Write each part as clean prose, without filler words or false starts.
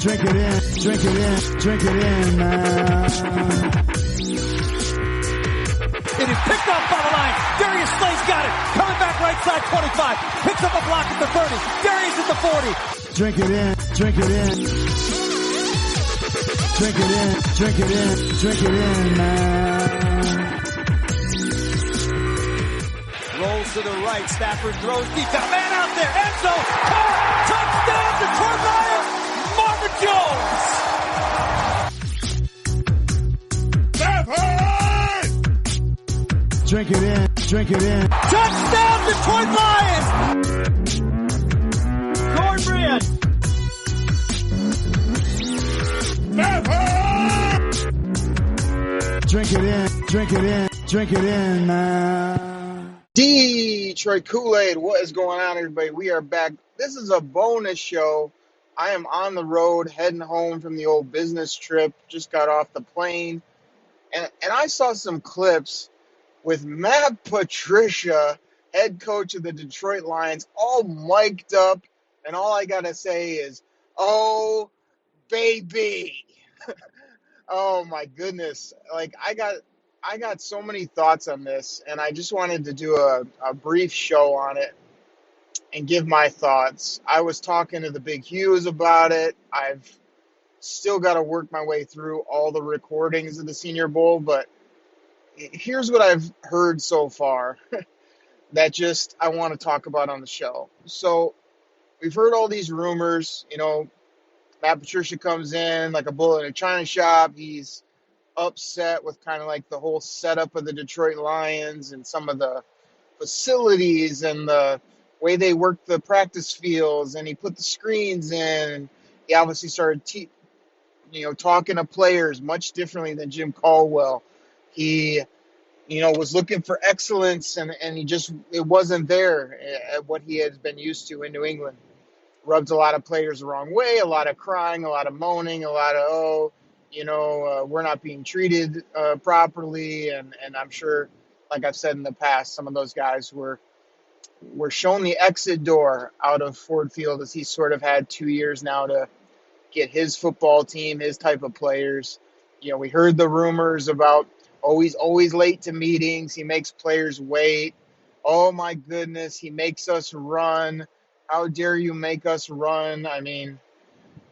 Drink it in, drink it in, drink it in, man. It is picked off by the line. Darius Slay's got it. Coming back right side 25. Picks up a block at the 30. Darius at the 40. Drink it in, drink it in. Drink it in, drink it in, drink it in, man. Rolls to the right. Stafford throws deep. Got a man out there. End zone. Touchdown, Detroit Lions. Marvin Jones. Stafford! Drink it in, drink it in. Touchdown, Detroit Lions. Cornbread. Stafford! Drink it in, drink it in, drink it in, man. Detroit Koolaid, what is going on, everybody? We are back. This is a bonus show. I am on the road, heading home from the old business trip. Just got off the plane. And I saw some clips with Matt Patricia, head coach of the Detroit Lions, all mic'd up. And all I got to say is, oh, baby. Oh, my goodness. Like, I got so many thoughts on this, and I just wanted to do a brief show on it and give my thoughts. I was talking to the Big Hughes about it. I've still got to work my way through all the recordings of the Senior Bowl, but here's what I've heard so far that just I want to talk about on the show. So we've heard all these rumors. You know, Matt Patricia comes in like a bull in a china shop. He's upset with kind of like the whole setup of the Detroit Lions and some of the facilities and the way they work the practice fields, and he put the screens in. He obviously started talking to players much differently than Jim Caldwell. He was looking for excellence, and it wasn't there at what he has been used to in New England. Rubbed a lot of players the wrong way, a lot of crying, a lot of moaning, a lot of, we're not being treated properly. And I'm sure, like I've said in the past, some of those guys were shown the exit door out of Ford Field, as he's sort of had 2 years now to get his football team, his type of players. We heard the rumors about, he's always late to meetings. He makes players wait. Oh, my goodness, he makes us run. How dare you make us run? I mean,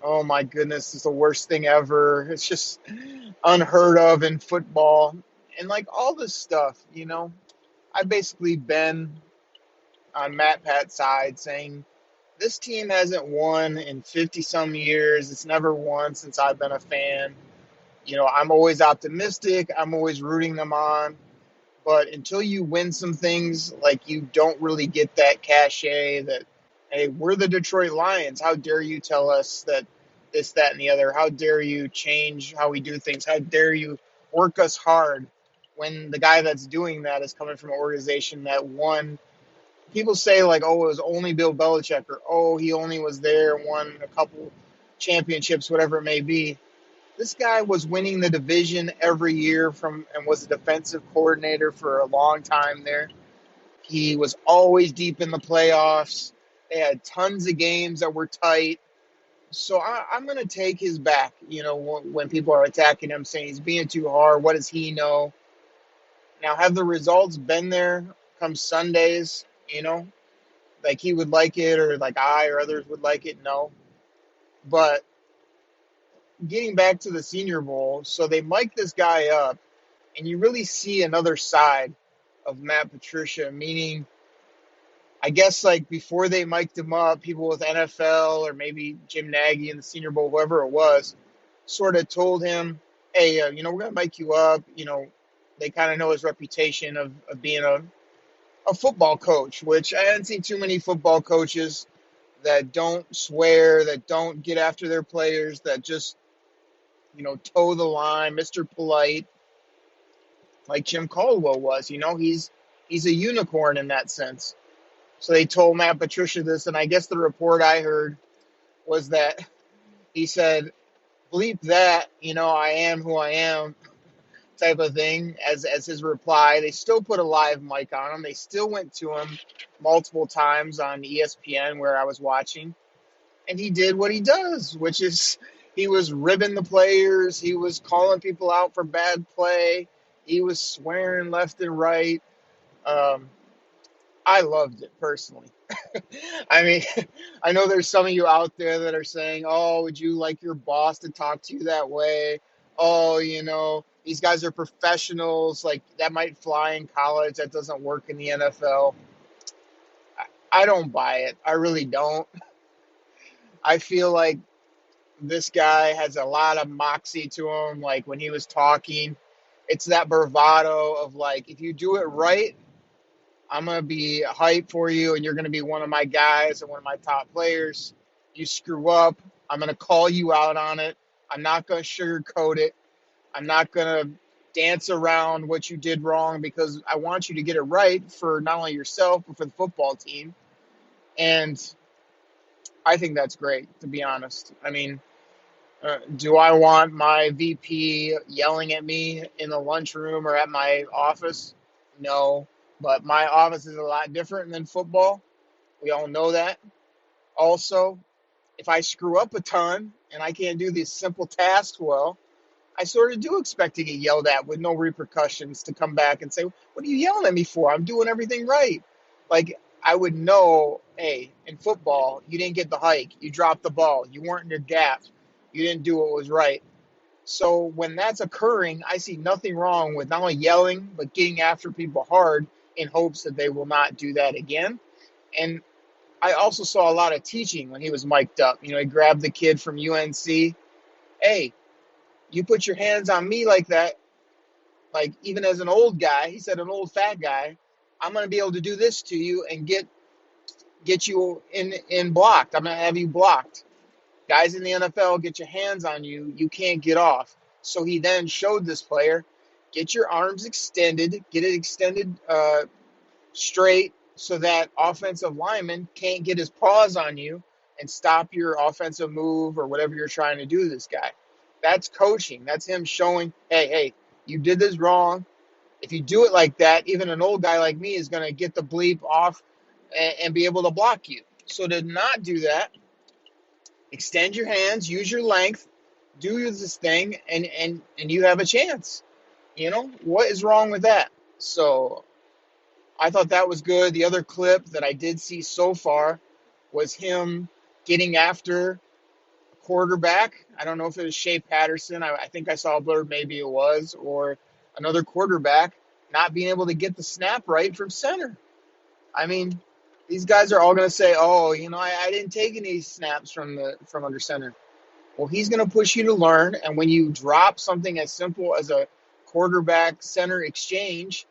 oh my goodness, it's the worst thing ever. It's just unheard of in football. And like all this stuff, I've basically been on Matt Pat's side saying this team hasn't won in 50-some years. It's never won since I've been a fan. I'm always optimistic. I'm always rooting them on. But until you win some things, like, you don't really get that cachet that, hey, we're the Detroit Lions. How dare you tell us that this, that, and the other? How dare you change how we do things? How dare you work us hard when the guy that's doing that is coming from an organization that won? People say, like, it was only Bill Belichick, or, he only was there, won a couple championships, whatever it may be. This guy was winning the division every year and was a defensive coordinator for a long time there. He was always deep in the playoffs. They had tons of games that were tight. So I'm going to take his back, when people are attacking him, saying he's being too hard. What does he know? Now, have the results been there come Sundays, like he would like it, or like I or others would like it? No. But getting back to the Senior Bowl, so they mic this guy up, and you really see another side of Matt Patricia, meaning, I guess, like, before they mic'd him up, people with NFL or maybe Jim Nagy in the Senior Bowl, whoever it was, sort of told him, hey, we're going to mic you up. They kind of know his reputation of being a football coach, which I hadn't seen too many football coaches that don't swear, that don't get after their players, that just, toe the line, Mr. Polite, like Jim Caldwell was. He's a unicorn in that sense. So they told Matt Patricia this, and I guess the report I heard was that he said, bleep that, I am who I am, type of thing, as his reply. They still put a live mic on him. They still went to him multiple times on ESPN where I was watching. and he did what he does, which is he was ribbing the players. He was calling people out for bad play. He was swearing left and right. Um, I loved it personally. I mean, I know there's some of you out there that are saying, oh, would you like your boss to talk to you that way? Oh, these guys are professionals. Like, that might fly in college. That doesn't work in the NFL. I don't buy it. I really don't. I feel like this guy has a lot of moxie to him. Like, when he was talking, it's that bravado of, like, if you do it right, I'm going to be hyped for you, and you're going to be one of my guys and one of my top players. You screw up, I'm going to call you out on it. I'm not going to sugarcoat it. I'm not going to dance around what you did wrong, because I want you to get it right for not only yourself, but for the football team. And I think that's great, to be honest. I mean, do I want my VP yelling at me in the lunchroom or at my office? No. But my office is a lot different than football. We all know that. Also, if I screw up a ton and I can't do these simple tasks well, I sort of do expect to get yelled at with no repercussions, to come back and say, what are you yelling at me for? I'm doing everything right. Like, I would know, hey, in football, you didn't get the hike. You dropped the ball. You weren't in your gap. You didn't do what was right. So when that's occurring, I see nothing wrong with not only yelling, but getting after people hard in hopes that they will not do that again. And I also saw a lot of teaching when he was mic'd up. He grabbed the kid from UNC. Hey, you put your hands on me like that, like, even as an old guy, he said, an old fat guy, I'm going to be able to do this to you and get you in blocked. I'm going to have you blocked. Guys in the NFL get your hands on you, you can't get off. So he then showed this player, get your arms extended, get it extended straight, so that offensive lineman can't get his paws on you and stop your offensive move or whatever you're trying to do to this guy. That's coaching. That's him showing, hey, you did this wrong. If you do it like that, even an old guy like me is going to get the bleep off and be able to block you. So to not do that, extend your hands, use your length, do this thing, and you have a chance. What is wrong with that? So I thought that was good. The other clip that I did see so far was him getting after a quarterback. I don't know if it was Shea Patterson. I think I saw a blurb, maybe it was, or another quarterback not being able to get the snap right from center. I mean, these guys are all going to say, oh, I didn't take any snaps from under center. Well, he's going to push you to learn, and when you drop something as simple as a quarterback center exchange,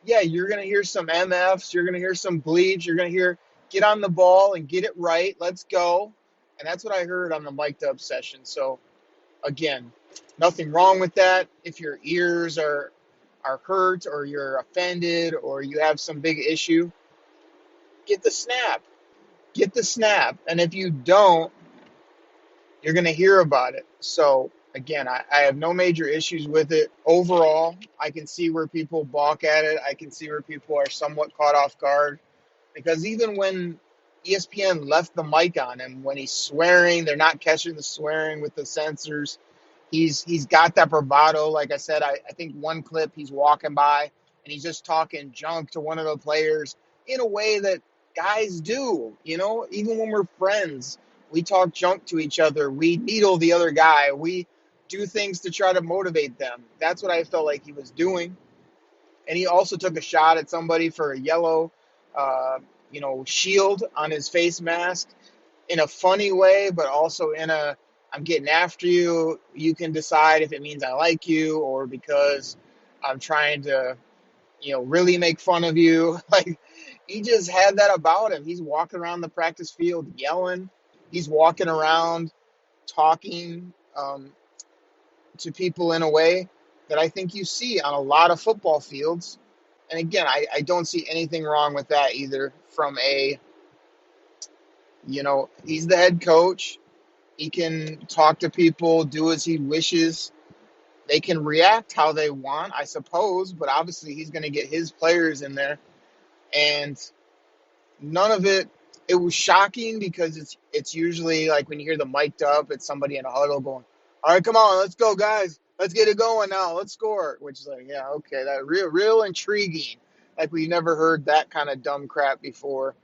yeah, you're going to hear some MFs, you're going to hear some bleeps, you're going to hear, get on the ball and get it right, let's go. And that's what I heard on the mic'd up session. So, again, nothing wrong with that. If your ears are hurt, or you're offended, or you have some big issue, get the snap. Get the snap. And if you don't, you're going to hear about it. So, again, I have no major issues with it. Overall, I can see where people balk at it. I can see where people are somewhat caught off guard. Because even when ESPN left the mic on him, when he's swearing, they're not catching the swearing with the censors. He's got that bravado. Like I said, I think one clip, he's walking by and he's just talking junk to one of the players in a way that guys do. Even when we're friends, we talk junk to each other. We needle the other guy. We do things to try to motivate them. That's what I felt like he was doing. And he also took a shot at somebody for a yellow, shield on his face mask in a funny way, but also in a, I'm getting after you. You can decide if it means I like you or because I'm trying to, really make fun of you. Like, he just had that about him. He's walking around the practice field yelling. He's walking around talking to people in a way that I think you see on a lot of football fields. And again, I don't see anything wrong with that either from he's the head coach. He can talk to people, do as he wishes. They can react how they want, I suppose, but obviously he's going to get his players in there. And none of it it was shocking because it's usually like when you hear the mic'd up, it's somebody in a huddle going, "All right, come on, let's go, guys, let's get it going now, let's score." Which is like, yeah, okay, that real intriguing. Like we never heard that kind of dumb crap before.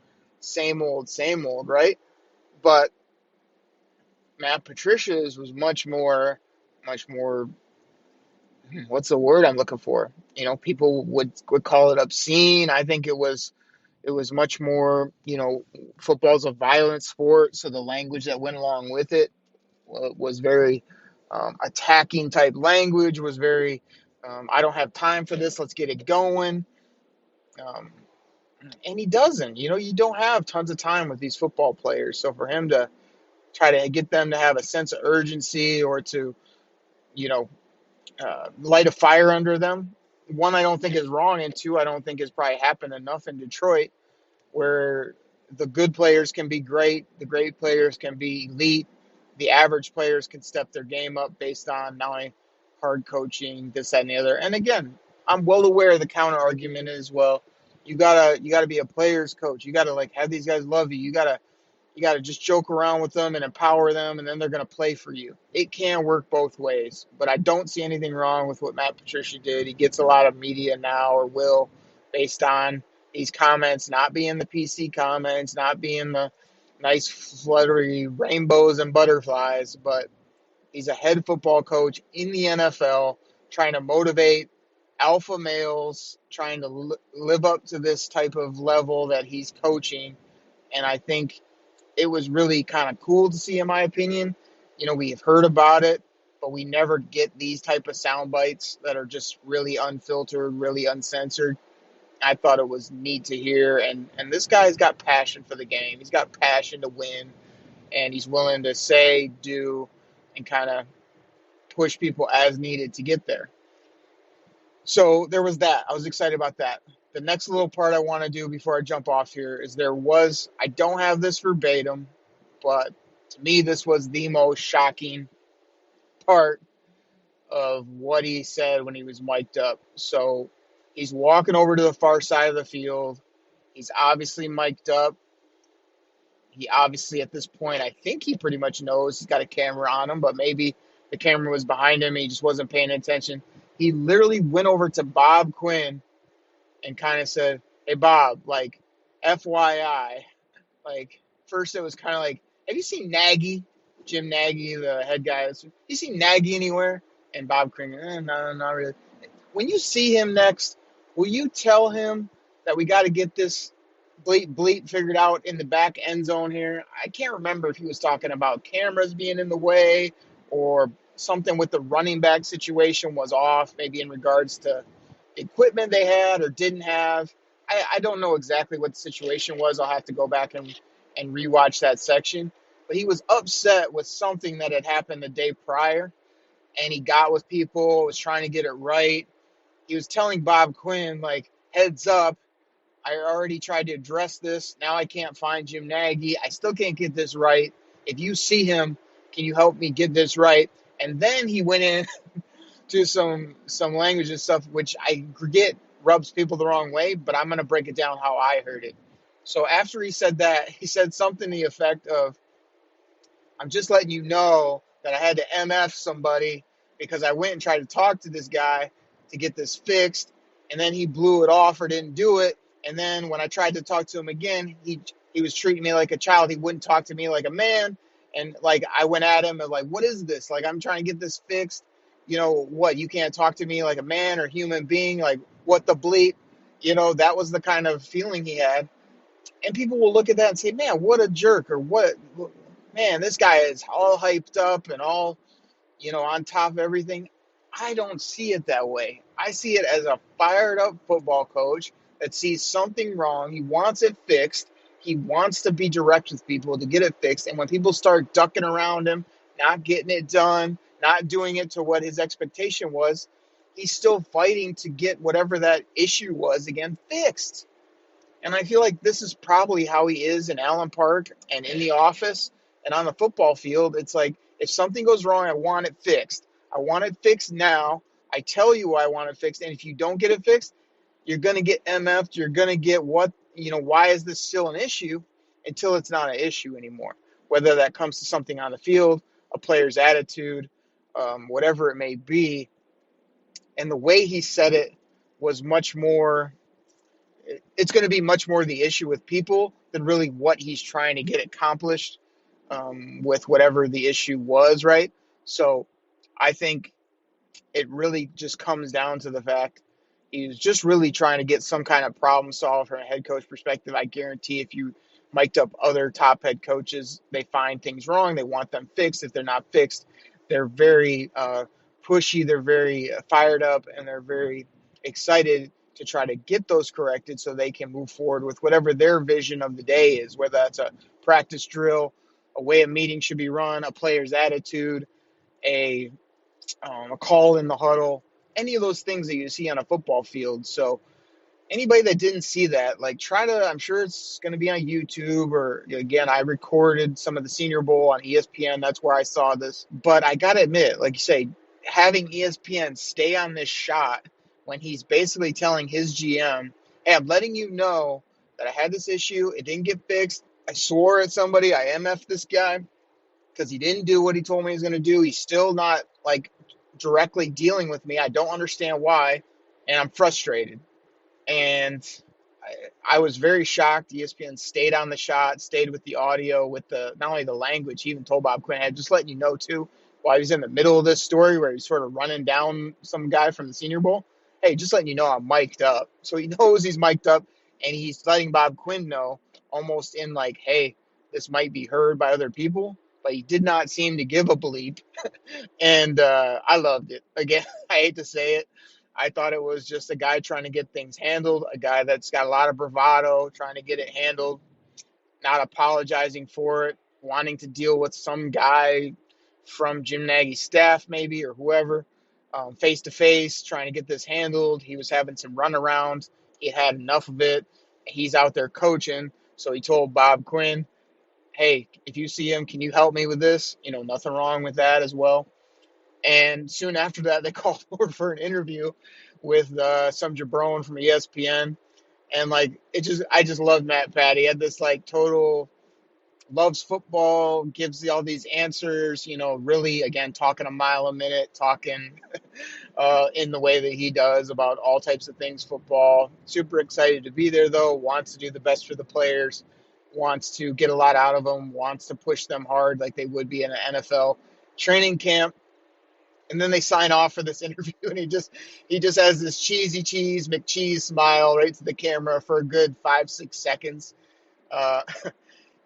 Same old, right? But Matt Patricia's was much more. What's the word I'm looking for? People would call it obscene. I think it was much more, football's a violent sport, so the language that went along with it was very attacking type language, was very, I don't have time for this, let's get it going. Um, and he doesn't, you don't have tons of time with these football players. So for him to try to get them to have a sense of urgency or to, you know, light a fire under them, one, I don't think is wrong, and two, I don't think has probably happened enough in Detroit where the good players can be great, the great players can be elite, the average players can step their game up based on not only hard coaching, this, that, and the other. And again, I'm well aware of the counter argument as well. You gotta be a player's coach. You gotta like have these guys love you. You gotta just joke around with them and empower them, and then they're gonna play for you. It can work both ways, but I don't see anything wrong with what Matt Patricia did. He gets a lot of media now, or will, based on these comments not being the PC comments, not being the nice fluttery rainbows and butterflies, but he's a head football coach in the NFL trying to motivate alpha males, trying to live up to this type of level that he's coaching. And I think it was really kind of cool to see, in my opinion. We have heard about it, but we never get these type of sound bites that are just really unfiltered, really uncensored. I thought it was neat to hear, and this guy's got passion for the game. He's got passion to win, and he's willing to say, do, and kind of push people as needed to get there. So there was that. I was excited about that. The next little part I want to do before I jump off here is I don't have this verbatim, but to me this was the most shocking part of what he said when he was mic'd up. So he's walking over to the far side of the field. He's obviously mic'd up. He obviously, at this point, I think he pretty much knows he's got a camera on him, but maybe the camera was behind him. He just wasn't paying attention. He literally went over to Bob Quinn and kind of said, "Hey, Bob, like, FYI." Like, first it was kind of like, "Have you seen Nagy? Jim Nagy, the head guy. Have you seen Nagy anywhere?" And Bob Quinn, no, not really. When you see him next, will you tell him that we got to get this bleep figured out in the back end zone here? I can't remember if he was talking about cameras being in the way or something with the running back situation was off, maybe in regards to equipment they had or didn't have. I don't know exactly what the situation was. I'll have to go back and rewatch that section. But he was upset with something that had happened the day prior, and he got with people, was trying to get it right. He was telling Bob Quinn, like, heads up, I already tried to address this. Now I can't find Jim Nagy. I still can't get this right. If you see him, can you help me get this right? And then he went in to some language and stuff, which I get rubs people the wrong way, but I'm going to break it down how I heard it. So after he said that, he said something to the effect of, "I'm just letting you know that I had to MF somebody because I went and tried to talk to this guy to get this fixed, and then he blew it off or didn't do it. And then when I tried to talk to him again, he was treating me like a child. He wouldn't talk to me like a man. And like I went at him and like, what is this? Like, I'm trying to get this fixed. What? You can't talk to me like a man or human being? Like, what the bleep?" That was the kind of feeling he had. And people will look at that and say, "Man, what a jerk," or "What, man, this guy is all hyped up and all, on top of everything." I don't see it that way. I see it as a fired up football coach that sees something wrong. He wants it fixed. He wants to be direct with people to get it fixed. And when people start ducking around him, not getting it done, not doing it to what his expectation was, he's still fighting to get whatever that issue was again fixed. And I feel like this is probably how he is in Allen Park and in the office and on the football field. It's like, if something goes wrong, I want it fixed. I want it fixed now. I tell you I want it fixed. And if you don't get it fixed, you're going to get MF'd. You're going to get why is this still an issue? until it's not an issue anymore, whether that comes to something on the field, a player's attitude, whatever it may be. And the way he said it was much more, it's going to be much more the issue with people than really what he's trying to get accomplished with whatever the issue was, right? So I think it really just comes down to the fact he's just really trying to get some kind of problem solved from a head coach perspective. I guarantee if you mic'd up other top head coaches, they find things wrong. They want them fixed. If they're not fixed, they're very pushy. They're very fired up, and they're very excited to try to get those corrected so they can move forward with whatever their vision of the day is, whether that's a practice drill, a way a meeting should be run, a player's attitude, a call in the huddle, any of those things that you see on a football field. So anybody that didn't see that, like, I'm sure it's going to be on YouTube, or again, I recorded some of the Senior Bowl on ESPN. That's where I saw this. But I got to admit, like you say, having ESPN stay on this shot when he's basically telling his GM, hey, I'm letting you know that I had this issue. It didn't get fixed. I swore at somebody. I MF'd this guy because he didn't do what he told me he was going to do. He's still not, like, directly dealing with me. I don't understand why, and I'm frustrated. And I was very shocked. ESPN stayed on the shot, stayed with the audio, with the not only the language. He even told Bob Quinn, hey, just letting you know, too, while he was in the middle of this story where he's sort of running down some guy from the Senior Bowl, hey, just letting you know I'm mic'd up. So he knows he's mic'd up, and he's letting Bob Quinn know almost in like, hey, this might be heard by other people. But he did not seem to give a bleep. And I loved it. Again, I hate to say it. I thought it was just a guy trying to get things handled, a guy that's got a lot of bravado, trying to get it handled, not apologizing for it, wanting to deal with some guy from Jim Nagy's staff maybe, or whoever, face-to-face, trying to get this handled. He was having some runarounds. He had enough of it. He's out there coaching. So he told Bob Quinn, hey, if you see him, can you help me with this? Nothing wrong with that as well. And soon after that, they called over for an interview with some jabron from ESPN. And I just loved Matt Pat. He had this total loves football, gives all these answers, really, again, talking a mile a minute, talking in the way that he does about all types of things football. Super excited to be there, though, wants to do the best for the players, wants to get a lot out of them, wants to push them hard like they would be in an NFL training camp. And then they sign off for this interview, and he just has this cheesy cheese McCheese smile right to the camera for a good 5-6 seconds.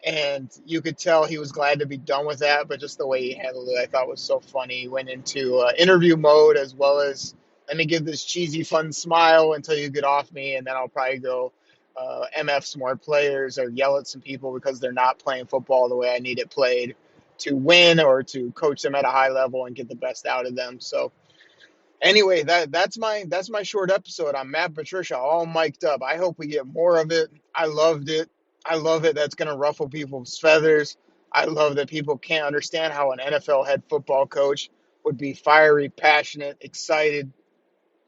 And you could tell he was glad to be done with that, but just the way he handled it, I thought was so funny. He went into interview mode as well as, let me give this cheesy, fun smile until you get off me, and then I'll probably go MF some more players or yell at some people because they're not playing football the way I need it played to win or to coach them at a high level and get the best out of them. So anyway, that's my short episode on Matt Patricia, all mic'd up. I hope we get more of it. I loved it. I love it. That's going to ruffle people's feathers. I love that people can't understand how an NFL head football coach would be fiery, passionate, excited,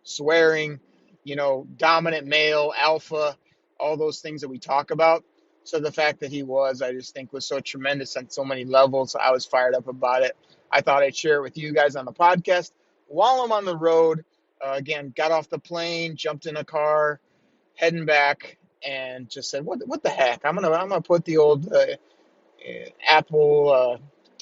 swearing, dominant male, alpha, all those things that we talk about. So the fact that he was, I just think was so tremendous on so many levels. I was fired up about it. I thought I'd share it with you guys on the podcast while I'm on the road. Again, got off the plane, jumped in a car, heading back, and just said, "What the heck? I'm gonna put the old Apple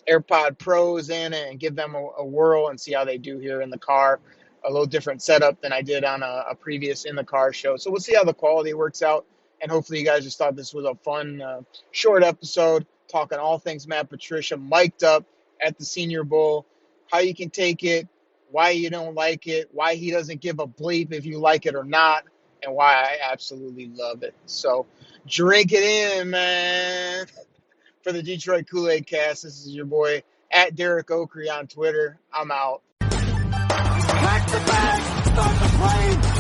AirPod Pros in and give them a whirl and see how they do here in the car. A little different setup than I did on a previous in the car show. So we'll see how the quality works out." And hopefully you guys just thought this was a fun, short episode, talking all things Matt Patricia, mic'd up at the Senior Bowl, how you can take it, why you don't like it, why he doesn't give a bleep if you like it or not, and why I absolutely love it. So drink it in, man. For the Detroit Koolaid Cast, this is your boy, at Derek Oakrey on Twitter. I'm out. Pack the bag, start the plane.